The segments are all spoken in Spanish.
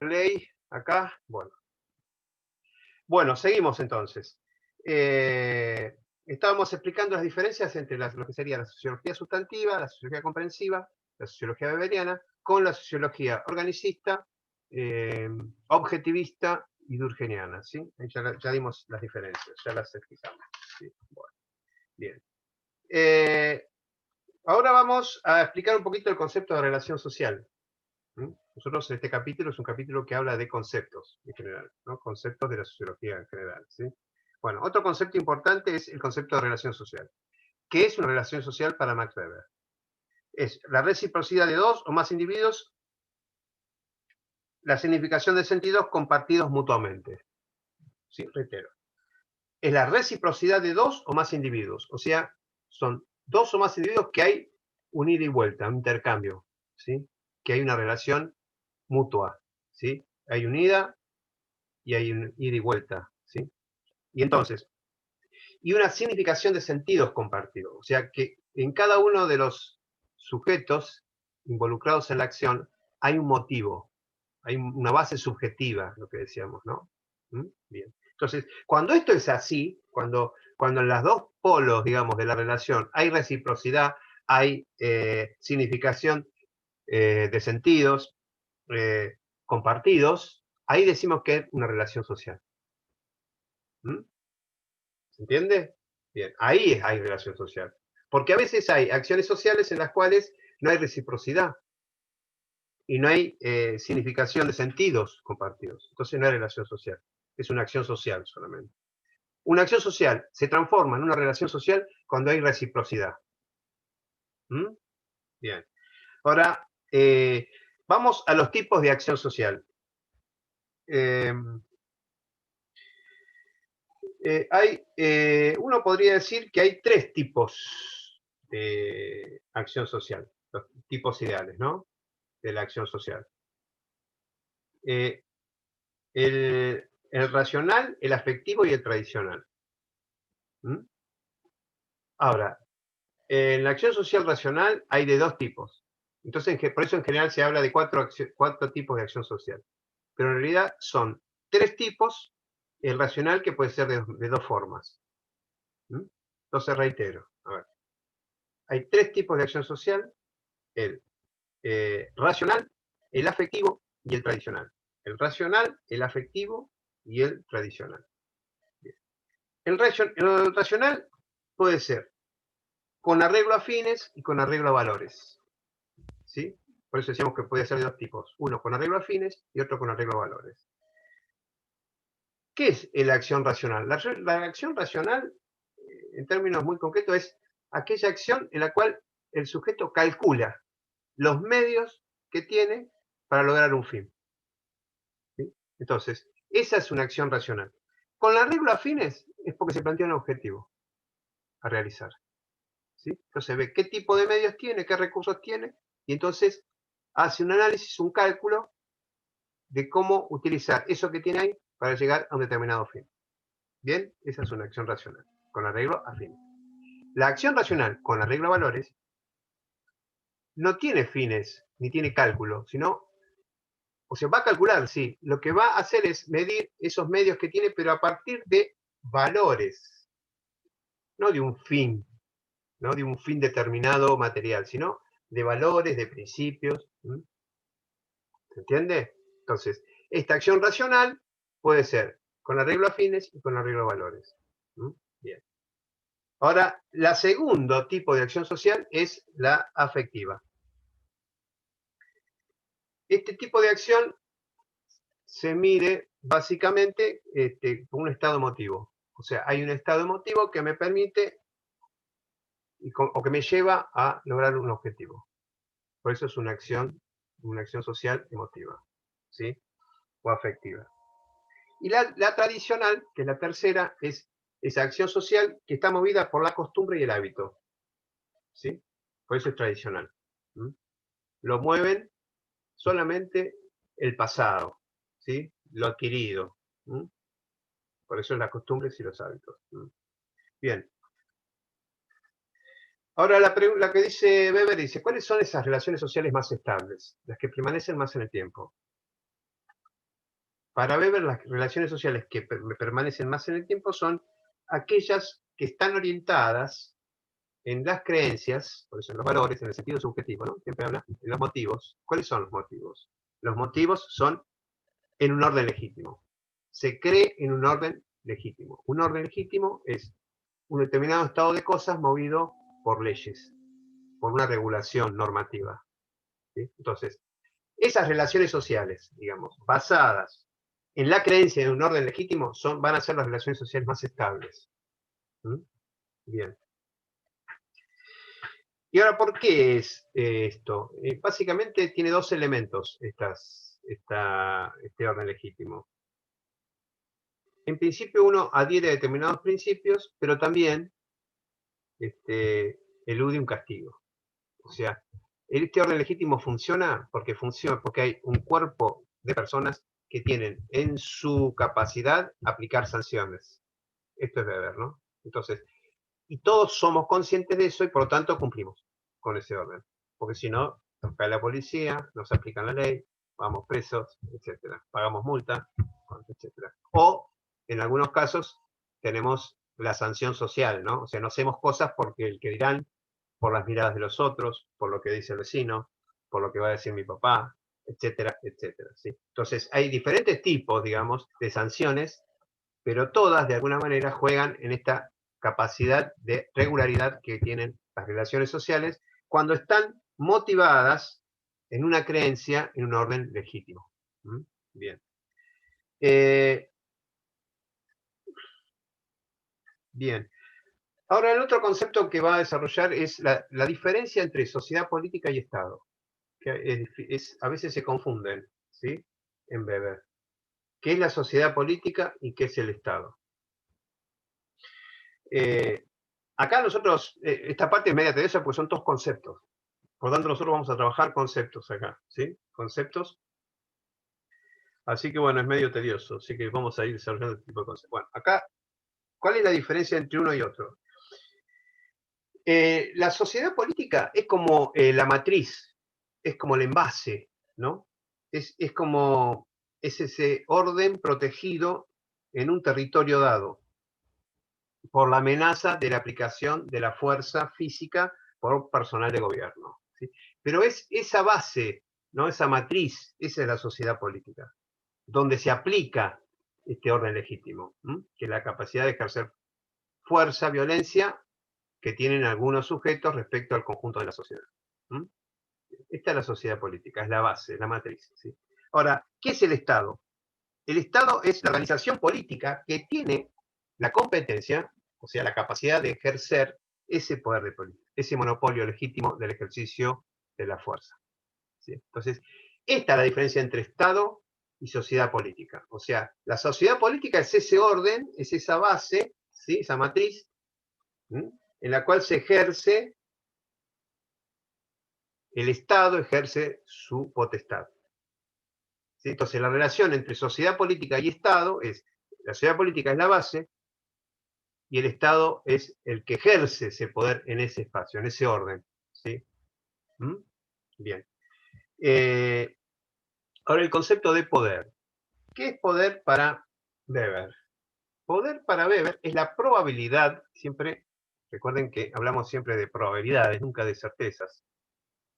Play acá. Bueno, seguimos entonces. Estábamos explicando las diferencias entre lo que sería la sociología sustantiva, la sociología comprensiva, la sociología weberiana, con la sociología organicista, objetivista y durkheimiana. ¿Sí? Ya dimos las diferencias, ya las explicamos. ¿Sí? Bueno, bien. Ahora vamos a explicar un poquito el concepto de relación social. Nosotros este capítulo es un capítulo que habla de conceptos en general, ¿no? Conceptos de la sociología en general. ¿Sí? Bueno, otro concepto importante es el concepto de relación social. ¿Qué es una relación social para Max Weber? Es la reciprocidad de dos o más individuos, la significación de sentidos compartidos mutuamente. ¿Sí? Reitero. Es la reciprocidad de dos o más individuos. O sea, son dos o más individuos que hay un ida y vuelta, un intercambio. ¿Sí? Que hay una relación mutua. ¿Sí? Hay un ida y hay un ida y vuelta. ¿Sí? Y entonces, y una significación de sentidos compartidos. O sea, que en cada uno de los sujetos involucrados en la acción hay un motivo, hay una base subjetiva, lo que decíamos, ¿no? Bien. Entonces, cuando esto es así, cuando en los dos polos, digamos, de la relación hay reciprocidad, hay significación de sentidos compartidos, ahí decimos que es una relación social. ¿Se entiende? Bien, ahí hay relación social. Porque a veces hay acciones sociales en las cuales no hay reciprocidad y no hay significación de sentidos compartidos. Entonces no hay relación social. Es una acción social solamente. Una acción social se transforma en una relación social cuando hay reciprocidad. ¿Mm? Bien. Ahora, vamos a los tipos de acción social. Eh, uno podría decir que hay tres tipos de acción social, los tipos ideales, ¿no? De la acción social. Eh, el racional, el afectivo y el tradicional. ¿Mm? Ahora, en la acción social racional hay de dos tipos. Entonces, por eso en general se habla de cuatro tipos de acción social. Pero en realidad son tres tipos, el racional que puede ser de dos formas. ¿Mm? Entonces, reitero. A ver. Hay tres tipos de acción social, el racional, el afectivo y el tradicional. El racional, el afectivo y el tradicional. El racional puede ser con arreglo a fines y con arreglo a valores. ¿Sí? Por eso decíamos que puede ser de dos tipos. Uno con arreglo a fines y otro con arreglo a valores. ¿Qué es la acción racional? La acción racional, en términos muy concretos, es aquella acción en la cual el sujeto calcula los medios que tiene para lograr un fin. ¿Sí? Entonces, esa es una acción racional. Con la regla a fines es porque se plantea un objetivo a realizar. ¿Sí? Entonces ve qué tipo de medios tiene, qué recursos tiene, y entonces hace un análisis, un cálculo de cómo utilizar eso que tiene ahí para llegar a un determinado fin. Bien, esa es una acción racional, con arreglo a fines. La acción racional con arreglo a valores no tiene fines ni tiene cálculo, sino, o sea, va a calcular, sí, lo que va a hacer es medir esos medios que tiene, pero a partir de valores, no de un fin, no de un fin determinado material, sino de valores, de principios. ¿Se entiende? Entonces, esta acción racional puede ser con arreglo a fines y con arreglo a valores. Bien. Ahora, el segundo tipo de acción social es la afectiva. Este tipo de acción se mide básicamente con un estado emotivo. O sea, hay un estado emotivo que me permite o que me lleva a lograr un objetivo. Por eso es una acción social emotiva, ¿sí? O afectiva. Y la tradicional, que es la tercera, es esa acción social que está movida por la costumbre y el hábito, ¿sí? Por eso es tradicional. ¿Mm? Lo mueven solamente el pasado, ¿sí? Lo adquirido. ¿Mm? Por eso las costumbres y los hábitos. ¿Mm? Bien. Ahora la que dice Weber dice, ¿cuáles son esas relaciones sociales más estables? Las que permanecen más en el tiempo. para Weber las relaciones sociales que permanecen más en el tiempo son aquellas que están orientadas en las creencias, por eso en los valores, en el sentido subjetivo, ¿no? Siempre habla de los motivos. ¿Cuáles son los motivos? Los motivos son en un orden legítimo. Se cree en un orden legítimo. Un orden legítimo es un determinado estado de cosas movido por leyes, por una regulación normativa. ¿Sí? Entonces, esas relaciones sociales, digamos, basadas en la creencia de un orden legítimo, van a ser las relaciones sociales más estables. ¿Mm? Bien. Y ahora, ¿por qué es esto? Básicamente tiene dos elementos este orden legítimo. En principio uno adhiere a determinados principios, pero también elude un castigo. O sea, este orden legítimo funciona porque hay un cuerpo de personas que tienen en su capacidad aplicar sanciones. Esto es deber, ¿no? Entonces, y todos somos conscientes de eso y por lo tanto cumplimos con ese orden. Porque si no, nos cae la policía, nos aplican la ley, vamos presos, etcétera. Pagamos multa, etcétera. O, en algunos casos, tenemos la sanción social, ¿no? O sea, no hacemos cosas porque el que dirán, por las miradas de los otros, por lo que dice el vecino, por lo que va a decir mi papá, etcétera, etcétera. ¿Sí? Entonces, hay diferentes tipos, digamos, de sanciones, pero todas, de alguna manera, juegan en esta capacidad de regularidad que tienen las relaciones sociales cuando están motivadas en una creencia, en un orden legítimo. ¿Mm? Bien. Bien. Ahora, el otro concepto que va a desarrollar es la diferencia entre sociedad política y Estado, que a veces se confunden, ¿sí? En Weber. ¿Qué es la sociedad política y qué es el Estado? Acá nosotros, esta parte es media tediosa porque son todos conceptos. Por lo tanto, nosotros vamos a trabajar conceptos acá, ¿sí? Conceptos. Así que bueno, es medio tedioso, así que vamos a ir desarrollando este tipo de conceptos. Bueno, acá, ¿cuál es la diferencia entre uno y otro? La sociedad política es como la matriz, es como el envase, ¿no? Es como ese orden protegido en un territorio dado por la amenaza de la aplicación de la fuerza física por personal de gobierno. ¿Sí? Pero es esa base, ¿no? Esa matriz, esa es la sociedad política, donde se aplica este orden legítimo, que es la capacidad de ejercer fuerza, violencia, que tienen algunos sujetos respecto al conjunto de la sociedad. Esta es la sociedad política, es la base, es la matriz. ¿Sí? Ahora, ¿qué es el Estado? El Estado es la organización política que tiene la competencia, o sea, la capacidad de ejercer ese poder de política, ese monopolio legítimo del ejercicio de la fuerza. ¿Sí? Entonces, esta es la diferencia entre Estado y sociedad política. O sea, la sociedad política es ese orden, es esa base, ¿sí? Esa matriz, en la cual se ejerce, el Estado ejerce su potestad. ¿Sí? Entonces, la relación entre sociedad política y Estado es, la sociedad política es la base, y el Estado es el que ejerce ese poder en ese espacio, en ese orden. ¿Sí? Bien. Ahora el concepto de poder. ¿Qué es poder para Weber? Poder para Weber es la probabilidad, siempre, recuerden que hablamos siempre de probabilidades, nunca de certezas,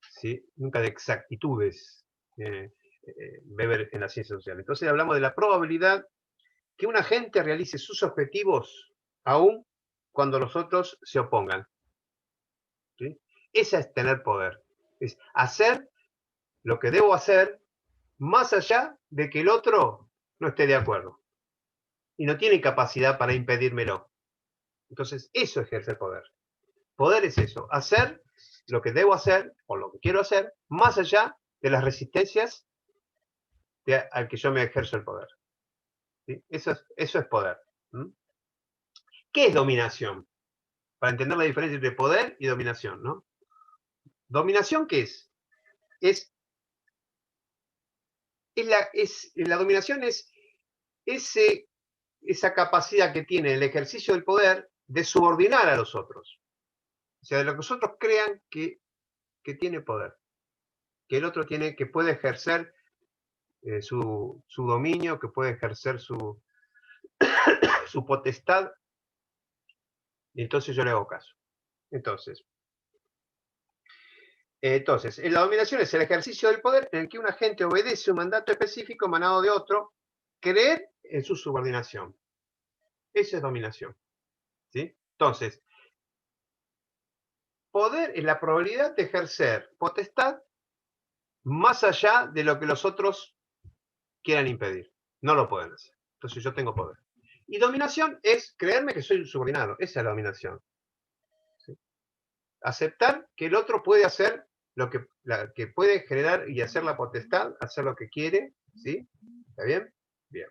¿sí? Nunca de exactitudes, Weber en la ciencia social. Entonces hablamos de la probabilidad que un agente realice sus objetivos aún cuando los otros se opongan. ¿Sí? Esa es tener poder. Es hacer lo que debo hacer más allá de que el otro no esté de acuerdo. Y no tiene capacidad para impedírmelo. Entonces, eso es ejercer poder. Poder es eso, hacer lo que debo hacer o lo que quiero hacer más allá de las resistencias al que yo me ejerzo el poder. ¿Sí? Eso es poder. ¿Qué es dominación? Para entender la diferencia entre poder y dominación, ¿no? ¿Dominación qué es? La dominación es esa capacidad que tiene el ejercicio del poder de subordinar a los otros. O sea, de lo que los otros crean que tiene poder. Que el otro que puede ejercer su dominio, que puede ejercer su potestad, y entonces yo le hago caso. Entonces, la dominación es el ejercicio del poder en el que un agente obedece un mandato específico emanado de otro, creer en su subordinación. Esa es dominación. ¿Sí? Entonces, poder es la probabilidad de ejercer potestad más allá de lo que los otros quieran impedir. No lo pueden hacer. Entonces yo tengo poder. Y dominación es creerme que soy un subordinado. Esa es la dominación. ¿Sí? Aceptar que el otro puede hacer lo que puede generar y hacer la potestad, hacer lo que quiere. ¿Sí? ¿Está bien? Bien.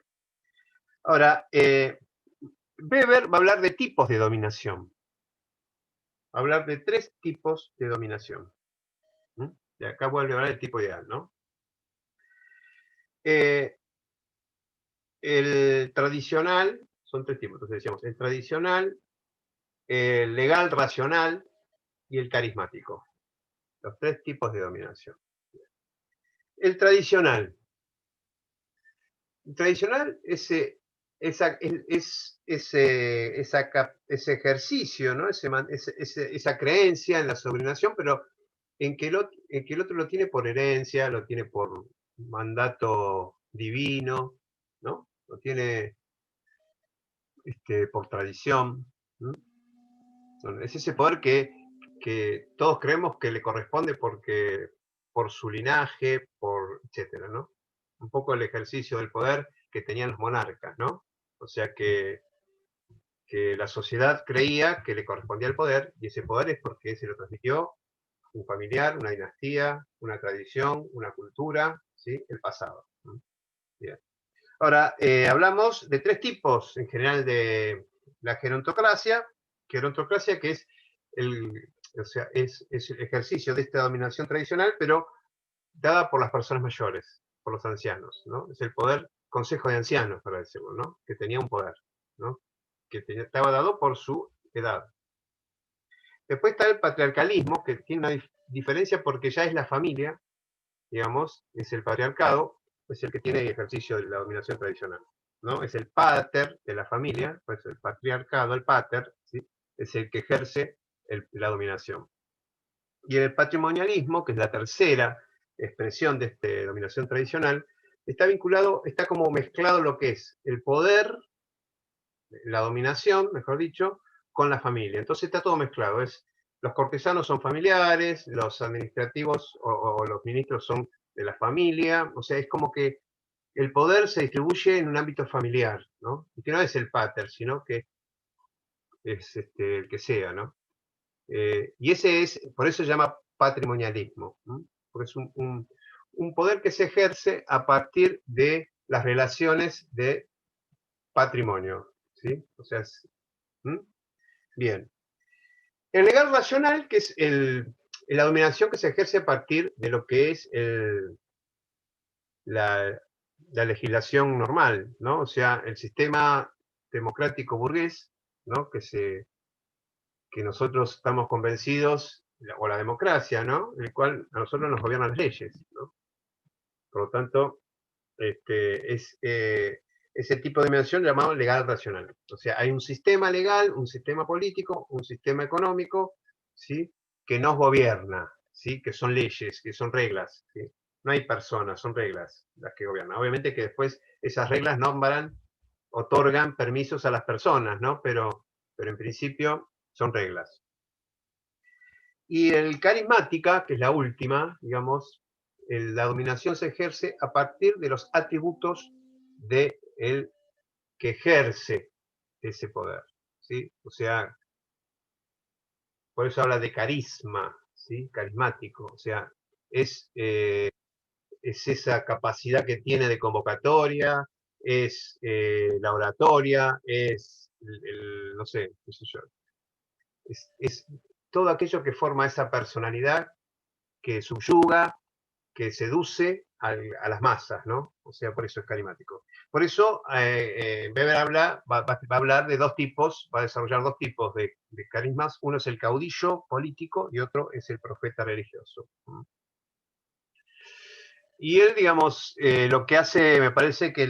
Ahora, Weber va a hablar de tipos de dominación. Va a hablar de 3 tipos de dominación. Y acá vuelve a hablar del tipo ideal, ¿no? El tradicional, son 3 tipos, entonces decíamos, el tradicional, el legal racional y el carismático. Los 3 tipos de dominación. El tradicional. El tradicional ese ejercicio, ¿no? Esa creencia en la subordinación, pero en que el otro lo tiene por herencia, lo tiene por mandato divino, ¿no? Lo tiene por tradición. Es ese poder que todos creemos que le corresponde por su linaje, etcétera, ¿no? Un poco el ejercicio del poder que tenían los monarcas, ¿no? O sea que la sociedad creía que le correspondía el poder, y ese poder es porque se lo transmitió un familiar, una dinastía, una tradición, una cultura, ¿sí? El pasado. Bien. Ahora, hablamos de 3 tipos en general de la gerontocracia. Gerontocracia que es es el ejercicio de esta dominación tradicional, pero dada por las personas mayores, por los ancianos, ¿no? Es el poder, consejo de ancianos, para decirlo, ¿no? Que tenía un poder, ¿no? Que estaba dado por su edad. Después está el patriarcalismo, que tiene una diferencia porque ya es la familia, digamos, es el patriarcado, es el que tiene el ejercicio de la dominación tradicional, ¿no? Es el pater de la familia, pues el patriarcado, el pater, ¿sí? Es el que ejerce la dominación. Y el patrimonialismo, que es la tercera expresión de esta dominación tradicional, está vinculado, está como mezclado lo que es el poder, la dominación, mejor dicho, con la familia. Entonces está todo mezclado. Los cortesanos son familiares, los administrativos o los ministros son de la familia, o sea, es como que el poder se distribuye en un ámbito familiar, ¿no? Y que no es el pater, sino que es el que sea, ¿no? Y por eso se llama patrimonialismo, ¿no? Porque es un poder que se ejerce a partir de las relaciones de patrimonio, ¿sí? O sea, bien. El legal racional, que es la dominación que se ejerce a partir de lo que es la legislación normal, ¿no? O sea, el sistema democrático burgués, ¿no? Que nosotros estamos convencidos, o la democracia, ¿no? En el cual a nosotros nos gobiernan las leyes, ¿no? Por lo tanto, es ese tipo de dominación llamado legal racional. O sea, hay un sistema legal, un sistema político, un sistema económico, ¿sí? Que nos gobierna, ¿sí? Que son leyes, que son reglas, ¿sí? No hay personas, son reglas las que gobiernan. Obviamente que después esas reglas nombran, otorgan permisos a las personas, ¿no? Pero en principio son reglas. Y el carismática, que es la última, digamos, la dominación se ejerce a partir de los atributos de el que ejerce ese poder, ¿sí? O sea, por eso habla de carisma, ¿sí? Carismático, o sea, es esa capacidad que tiene de convocatoria, es la oratoria, es no sé, qué sé yo, es todo aquello que forma esa personalidad que subyuga, que seduce a las masas, ¿no? O sea, por eso es carismático. Por eso Weber va a hablar de 2 tipos, va a desarrollar 2 tipos de carismas. Uno es el caudillo político y otro es el profeta religioso. Y él, digamos, lo que hace, me parece que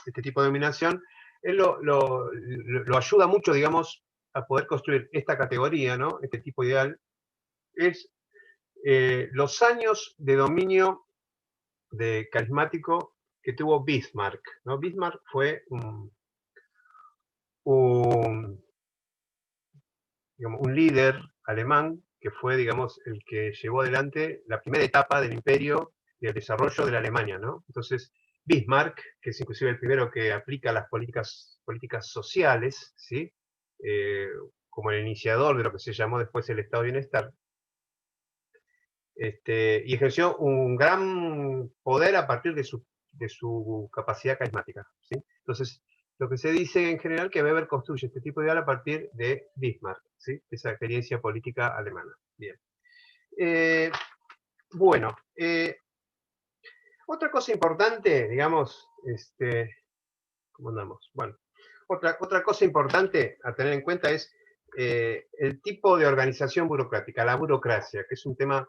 este tipo de dominación, él lo ayuda mucho, digamos, a poder construir esta categoría, ¿no? Este tipo ideal, es los años de dominio de carismático que tuvo Bismarck, ¿no? Bismarck fue digamos, un líder alemán que fue, digamos, el que llevó adelante la primera etapa del imperio y el desarrollo de la Alemania, ¿no? Entonces, Bismarck, que es inclusive el primero que aplica las políticas sociales, ¿sí? Como el iniciador de lo que se llamó después el Estado de Bienestar, y ejerció un gran poder a partir de su capacidad carismática, ¿sí? Entonces, lo que se dice en general que Weber construye este tipo de ideal a partir de Bismarck, ¿sí? Esa experiencia política alemana. Bien. Bueno, otra cosa importante, digamos, ¿cómo andamos? Bueno, otra cosa importante a tener en cuenta es el tipo de organización burocrática, la burocracia, que es un tema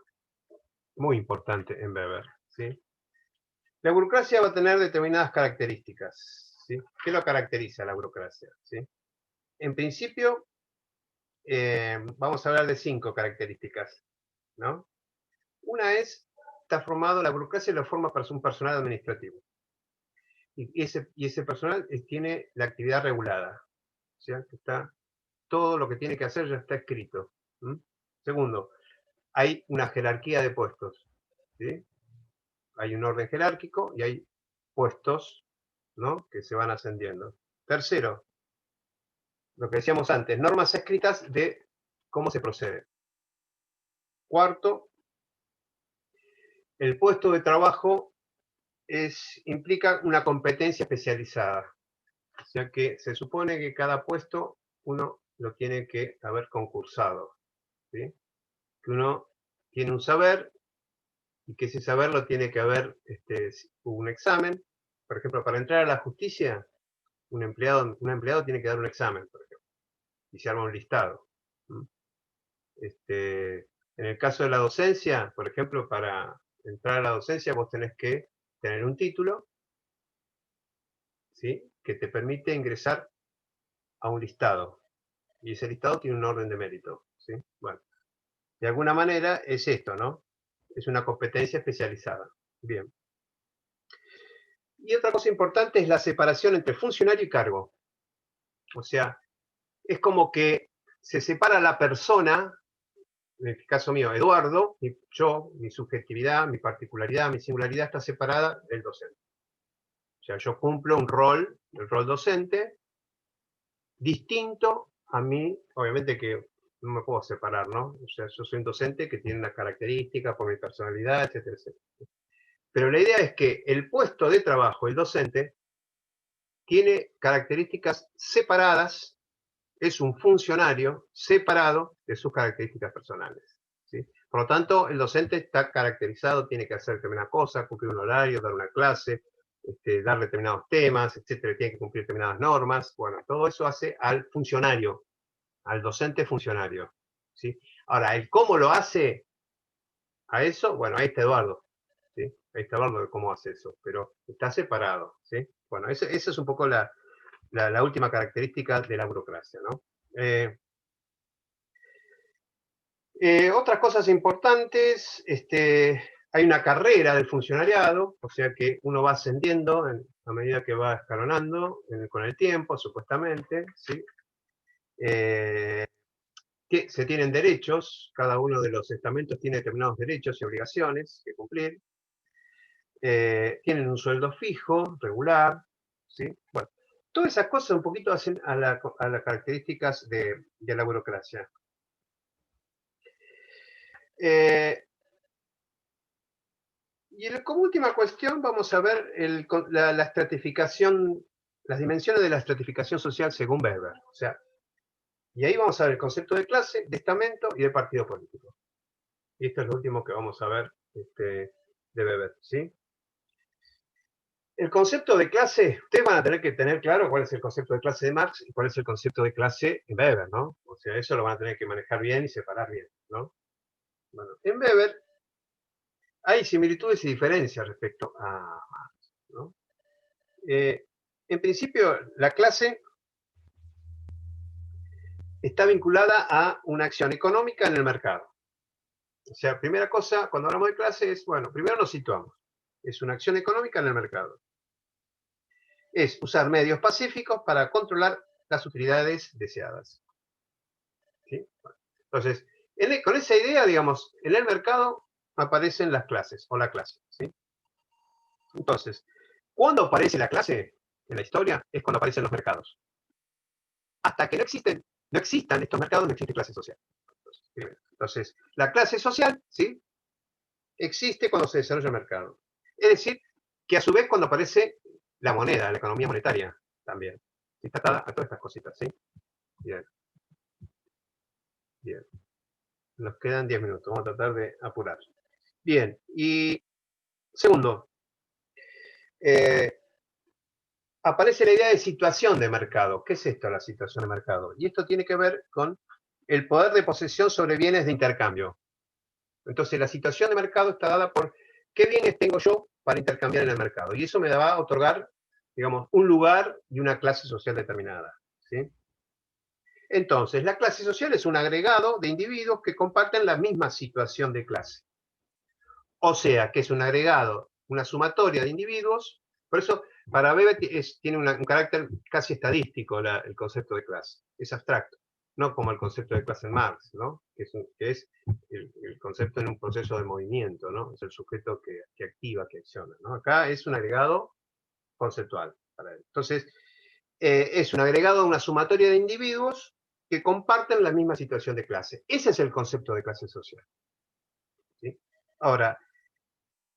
muy importante en Weber, ¿sí? La burocracia va a tener determinadas características, ¿sí? ¿Qué lo caracteriza la burocracia? ¿Sí? En principio, vamos a hablar de 5 características, ¿no? Una es, la burocracia lo forma un personal administrativo. Y ese personal tiene la actividad regulada. O sea, que todo lo que tiene que hacer ya está escrito. ¿Mm? Segundo, hay una jerarquía de puestos. ¿Sí? Hay un orden jerárquico y hay puestos, ¿no? Que se van ascendiendo. Tercero, lo que decíamos antes, normas escritas de cómo se procede. Cuarto, el puesto de trabajo implica una competencia especializada. O sea que se supone que cada puesto uno lo tiene que haber concursado. ¿Sí? Que uno tiene un saber y que ese saber lo tiene que haber un examen. Por ejemplo, para entrar a la justicia, un empleado tiene que dar un examen, por ejemplo, y se arma un listado. En el caso de la docencia, por ejemplo, para entrar a la docencia vos tenés que tener un título, ¿sí? Que te permite ingresar a un listado. Y ese listado tiene un orden de mérito, ¿sí? Bueno, de alguna manera es esto, ¿no? Es una competencia especializada. Bien. Y otra cosa importante es la separación entre funcionario y cargo. O sea, es como que se separa la persona, en el caso mío, Eduardo, yo, mi subjetividad, mi particularidad, mi singularidad está separada del docente. O sea, yo cumplo un rol, el rol docente, distinto a mí, obviamente que no me puedo separar, ¿no? O sea, yo soy un docente que tiene una característica por mi personalidad, etcétera, etcétera. Pero la idea es que el puesto de trabajo, el docente, tiene características separadas, es un funcionario separado de sus características personales, ¿sí? Por lo tanto, el docente está caracterizado, tiene que hacer determinadas cosas, cumplir un horario, dar una clase, dar determinados temas, etcétera, tiene que cumplir determinadas normas. Bueno, todo eso hace al funcionario, al docente funcionario, ¿sí? Ahora, el cómo lo hace a eso, bueno, ahí está Eduardo, ¿sí? Ahí está Eduardo de cómo hace eso, pero está separado, ¿sí? Bueno, esa es un poco la última característica de la burocracia, ¿no? Otras cosas importantes, hay una carrera del funcionariado, o sea que uno va ascendiendo a medida que va escalonando con el tiempo, supuestamente, ¿sí? Que se tienen derechos, cada uno de los estamentos tiene determinados derechos y obligaciones que cumplir, tienen un sueldo fijo, regular, ¿sí? Bueno, todas esas cosas un poquito hacen a las características de la burocracia. Y como última cuestión vamos a ver la estratificación, las dimensiones de la estratificación social según Weber. O sea, y ahí vamos a ver el concepto de clase, de estamento y de partido político. Y esto es lo último que vamos a ver de Weber, ¿sí? El concepto de clase, ustedes van a tener que tener claro cuál es el concepto de clase de Marx y cuál es el concepto de clase en Weber, ¿no? O sea, eso lo van a tener que manejar bien y separar bien, ¿no? Bueno, en Weber hay similitudes y diferencias respecto a Marx, ¿no? En principio, la clase está vinculada a una acción económica en el mercado. O sea, primera cosa, cuando hablamos de clase es, bueno, primero nos situamos. Es una acción económica en el mercado. Es usar medios pacíficos para controlar las utilidades deseadas. ¿Sí? Entonces, con esa idea, digamos, en el mercado aparecen las clases o la clase. ¿Sí? Entonces, ¿cuándo aparece la clase en la historia? Es cuando aparecen los mercados. Hasta que no existan estos mercados, no existe clase social. Entonces, la clase social, ¿sí?, existe cuando se desarrolla el mercado. Es decir, que a su vez cuando aparece la moneda, la economía monetaria también. Está atada a todas estas cositas, ¿sí? Bien. Bien. Nos quedan 10 minutos, vamos a tratar de apurar. Bien, y segundo, aparece la idea de situación de mercado. ¿Qué es esto, la situación de mercado? Y esto tiene que ver con el poder de posesión sobre bienes de intercambio. Entonces, la situación de mercado está dada por qué bienes tengo yo para intercambiar en el mercado. Y eso me va a otorgar, digamos, un lugar y una clase social determinada. ¿Sí? Entonces, la clase social es un agregado de individuos que comparten la misma situación de clase. O sea, que es un agregado, una sumatoria de individuos. Por eso, para Weber tiene un carácter casi estadístico el concepto de clase. Es abstracto. No como el concepto de clase en Marx, ¿no? Que es el concepto en un proceso de movimiento, ¿no? Es el sujeto que activa, que acciona, ¿no? Acá es un agregado conceptual para él. Entonces, es un agregado, una sumatoria de individuos que comparten la misma situación de clase. Ese es el concepto de clase social. ¿Sí? Ahora,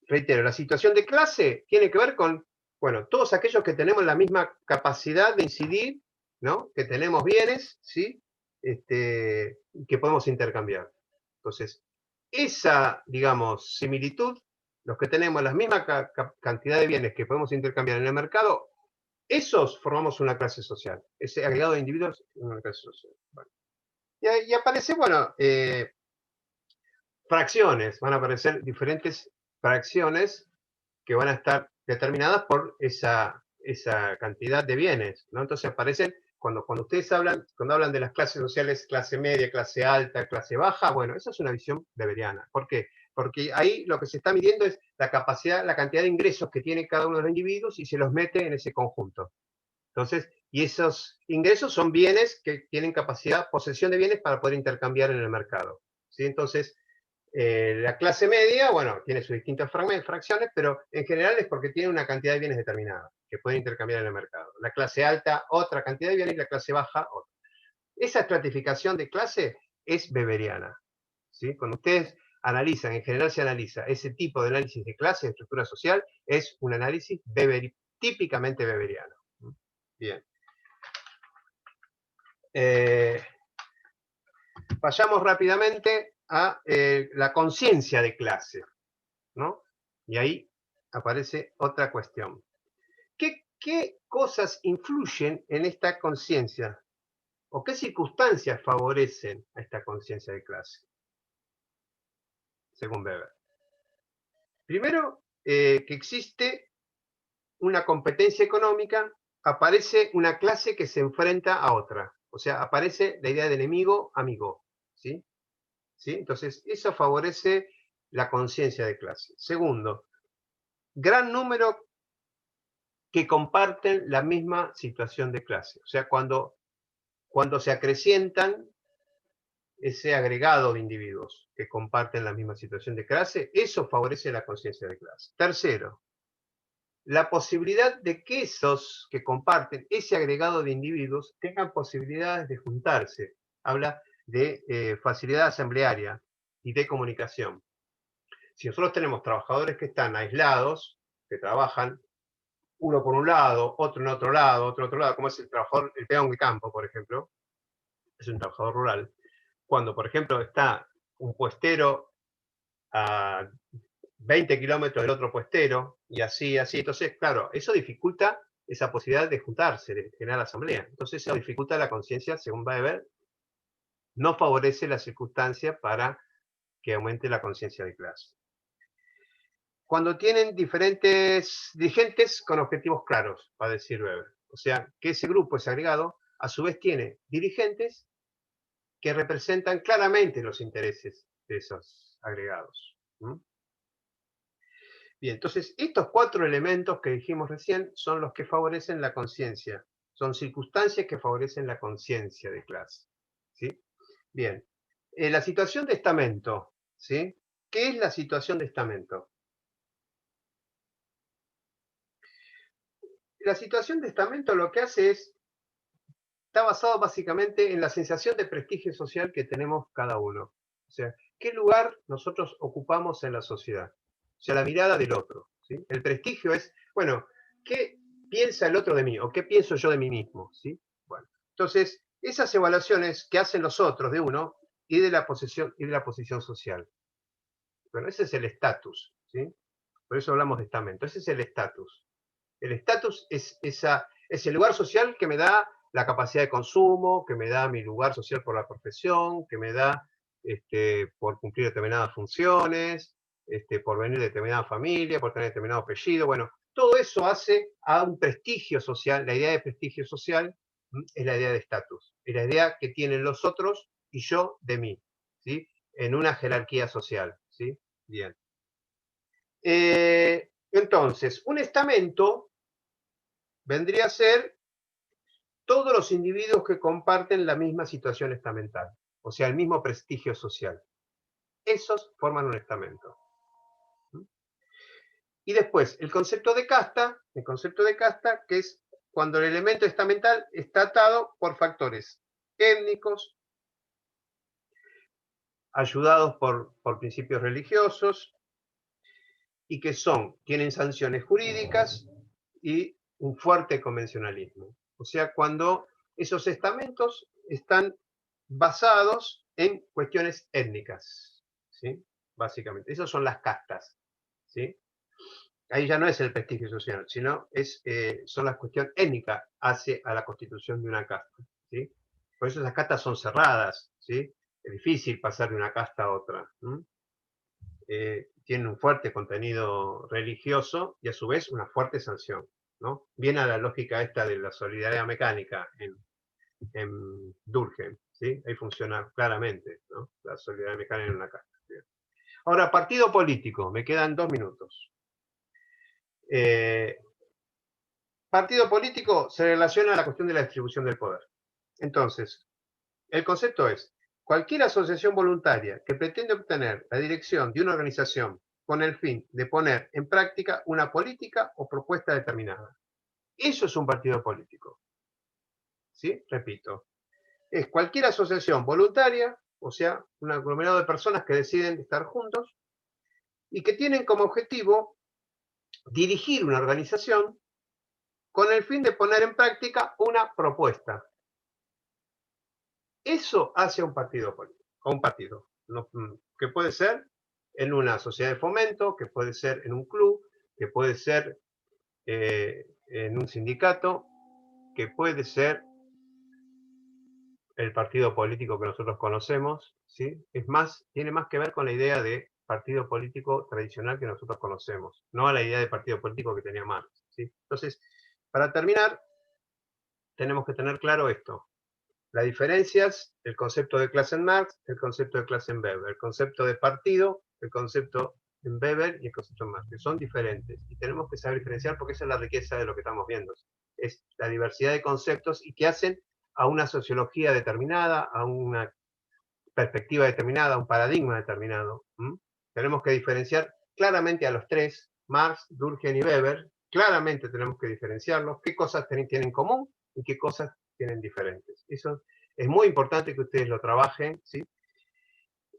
reitero, la situación de clase tiene que ver con, bueno, todos aquellos que tenemos la misma capacidad de incidir, ¿no? Que tenemos bienes, ¿sí? Que podemos intercambiar. Entonces, esa, digamos, similitud, los que tenemos la misma cantidad de bienes que podemos intercambiar en el mercado, esos formamos una clase social. Ese agregado de individuos es una clase social. Bueno. Y aparece, bueno, fracciones, van a aparecer diferentes fracciones que van a estar determinadas por esa cantidad de bienes, ¿no? Entonces aparecen, cuando ustedes cuando hablan de las clases sociales, clase media, clase alta, clase baja, bueno, esa es una visión weberiana. ¿Por qué? Porque ahí lo que se está midiendo es la capacidad, la cantidad de ingresos que tiene cada uno de los individuos y se los mete en ese conjunto. Entonces, y esos ingresos son bienes que tienen capacidad, posesión de bienes para poder intercambiar en el mercado. ¿Sí? Entonces, la clase media, bueno, tiene sus distintas fracciones, pero en general es porque tiene una cantidad de bienes determinada que pueden intercambiar en el mercado. La clase alta, otra cantidad de bienes, y la clase baja, otra. Esa estratificación de clase es weberiana. ¿Sí? Cuando ustedes analizan, en general se analiza ese tipo de análisis de clase, de estructura social, es un análisis típicamente weberiano. Bien. Vayamos rápidamente a la conciencia de clase, ¿no? Y ahí aparece otra cuestión. ¿Qué cosas influyen en esta conciencia? ¿O qué circunstancias favorecen a esta conciencia de clase? Según Weber. Primero, que existe una competencia económica, aparece una clase que se enfrenta a otra. O sea, aparece la idea de enemigo-amigo. ¿Sí? ¿Sí? Entonces, eso favorece la conciencia de clase. Segundo, gran número que comparten la misma situación de clase. O sea, cuando se acrecientan ese agregado de individuos que comparten la misma situación de clase, eso favorece la conciencia de clase. Tercero, la posibilidad de que esos que comparten ese agregado de individuos tengan posibilidades de juntarse. Habla de facilidad asamblearia y de comunicación. Si nosotros tenemos trabajadores que están aislados, que trabajan uno por un lado, otro en otro lado, otro en otro lado, como es el trabajador, el peón de campo, por ejemplo, es un trabajador rural. Cuando, por ejemplo, está un puestero a 20 kilómetros del otro puestero, y así, entonces, claro, eso dificulta esa posibilidad de juntarse, de generar asamblea. Entonces, eso dificulta la conciencia, según Weber, no favorece la circunstancia para que aumente la conciencia de clase. cuando tienen diferentes dirigentes con objetivos claros, va a decir Weber. O sea, que ese grupo, ese agregado, a su vez tiene dirigentes que representan claramente los intereses de esos agregados. Bien, entonces estos 4 elementos que dijimos recién son los que favorecen la conciencia. Son circunstancias que favorecen la conciencia de clase. ¿Sí? Bien, la situación de estamento. ¿Sí? ¿Qué es la situación de estamento? La situación de estamento lo que hace es, está basado básicamente en la sensación de prestigio social que tenemos cada uno. O sea, ¿qué lugar nosotros ocupamos en la sociedad? O sea, la mirada del otro. ¿Sí? El prestigio es, bueno, ¿qué piensa el otro de mí? ¿O qué pienso yo de mí mismo? ¿Sí? Bueno, entonces, esas evaluaciones que hacen los otros de uno y de la posición social. Bueno, ese es el estatus. ¿Sí? Por eso hablamos de estamento. Ese es el estatus. El estatus es el lugar social que me da la capacidad de consumo, que me da mi lugar social por la profesión, que me da por cumplir determinadas funciones, por venir de determinada familia, por tener determinado apellido. Bueno, todo eso hace a un prestigio social. La idea de prestigio social es la idea de estatus. Es la idea que tienen los otros y yo de mí, ¿sí? En una jerarquía social, ¿sí? Bien. Entonces, un estamento vendría a ser todos los individuos que comparten la misma situación estamental, o sea, el mismo prestigio social. Esos forman un estamento. Y después, el concepto de casta, que es cuando el elemento estamental está atado por factores étnicos, ayudados por principios religiosos, y que tienen sanciones jurídicas y un fuerte convencionalismo. O sea, cuando esos estamentos están basados en cuestiones étnicas, ¿sí? Básicamente. Esas son las castas, ¿sí? Ahí ya no es el prestigio social, sino son las cuestiones étnicas hace a la constitución de una casta, ¿sí? Por eso esas castas son cerradas, ¿sí? Es difícil pasar de una casta a otra. Tienen un fuerte contenido religioso y a su vez una fuerte sanción, ¿no? Viene a la lógica esta de la solidaridad mecánica en Durkheim, ¿sí? Ahí funciona claramente, ¿no? La solidaridad mecánica en una casta. Ahora, partido político, me quedan 2 minutos. Partido político se relaciona a la cuestión de la distribución del poder. Entonces, el concepto es, cualquier asociación voluntaria que pretende obtener la dirección de una organización con el fin de poner en práctica una política o propuesta determinada. Eso es un partido político. ¿Sí? Repito. Es cualquier asociación voluntaria, o sea, un aglomerado de personas que deciden estar juntos y que tienen como objetivo dirigir una organización con el fin de poner en práctica una propuesta. Eso hace un partido político, o un partido, que puede ser en una sociedad de fomento, que puede ser en un club, que puede ser en un sindicato, que puede ser el partido político que nosotros conocemos, ¿sí? Tiene más que ver con la idea de partido político tradicional que nosotros conocemos, no a la idea de partido político que tenía Marx, ¿sí? Entonces, para terminar, tenemos que tener claro esto. Las diferencias, el concepto de clase en Marx, el concepto de clase en Weber, el concepto de partido, el concepto en Weber y el concepto en Marx, que son diferentes. Y tenemos que saber diferenciar porque esa es la riqueza de lo que estamos viendo. Es la diversidad de conceptos y que hacen a una sociología determinada, a una perspectiva determinada, a un paradigma determinado. Tenemos que diferenciar claramente a los tres, Marx, Durkheim y Weber, claramente tenemos que diferenciarlos, qué cosas tienen en común y qué cosas tienen diferentes. Eso es muy importante que ustedes lo trabajen, ¿sí?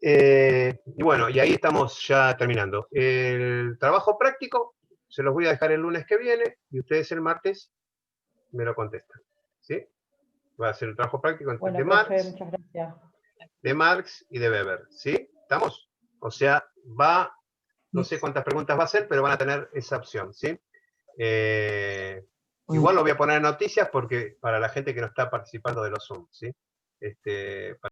Y bueno, y ahí estamos ya terminando. El trabajo práctico se los voy a dejar el lunes que viene y ustedes el martes me lo contestan, ¿sí? Va a ser el trabajo práctico bueno, profe, muchas gracias. De Marx y de Weber, ¿sí? ¿Estamos? O sea, no sé cuántas preguntas va a ser, pero van a tener esa opción, ¿sí? Igual lo voy a poner en noticias porque para la gente que no está participando de los Zoom, ¿sí?